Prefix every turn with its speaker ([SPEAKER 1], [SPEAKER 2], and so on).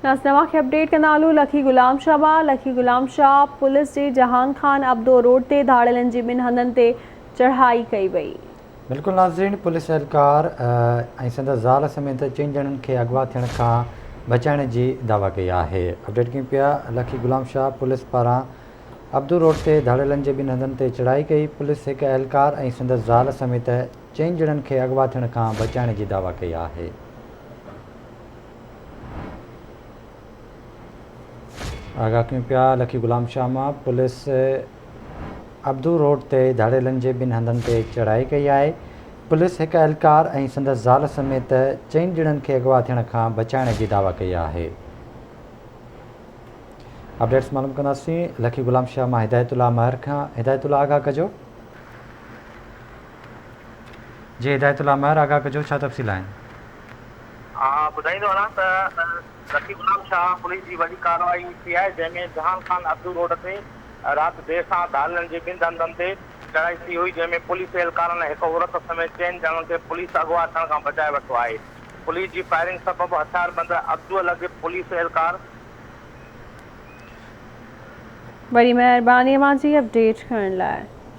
[SPEAKER 1] नाज़नवा खे अपडेट कंदालू। लखी गुलाम शाह पुलिस जे जहान खान अब्दो रोड ते धाड़ेलनि जी ॿिनि हंधनि ते चढ़ाई कई वई।
[SPEAKER 2] बिल्कुलु नाज़रीन, पुलिस एहलकार ऐं संदसि ज़ाल समेत 4 ॼणनि खे अगवा थियण खां बचाइण जी दावा कई आहे। अपडेट कयूं पिया। लखी गुलाम शाह पुलिस पारां अब्दो रोड ते धाड़ेलनि जे ॿिनि हंधनि ते चढ़ाई कई। पुलिस हिकु एहलकार ऐं संदसि ज़ाल समेत 4 ॼणनि खे अगवा थियण खां बचाइण जी दावा कई आहे। आगाह कयूं पिया। लखी गुलाम शाह मां पुलिस अब्दो रोड ते धाड़ेलनि जे ॿिनि हंधनि ते चढ़ाई कई आहे। पुलिस हिकु एहलकार ऐं संदसि ज़ाल समेत 4 ॼणनि खे अगवा थियण खां बचाइण जी दावा कई आहे। अपडेट्स मालूम कंदासीं लखी गुलाम शाह मां हिदायतुल्लाह महर खां। हिदायतुल्लाह आगाह कजो। जी हिदायतुल्लाह महर आगाह कजो, छा तफ़सील आहिनि?
[SPEAKER 3] ॿुधाईंदो वञा त लखी गुलाम शाह पुलिस जी वॾी कार्रवाई थी आहे, जंहिंमें जहान खान अब्दो रोड ते राति देर सां धाड़ेलनि जे ॿिनि हंधनि ते चढ़ाई थी हुई, जंहिंमें पुलिस एहलकारनि हिकु औरत समेत 4 ॼणनि खे पुलिस अगवा थियण खां बचाए वरितो आहे। पुलिस जी फायरिंग सबबि हथियारबंद अब्दो लॻे पुलिस एहलकार।
[SPEAKER 1] बड़ी महिरबानी मां जी अपडेट करण लाइ।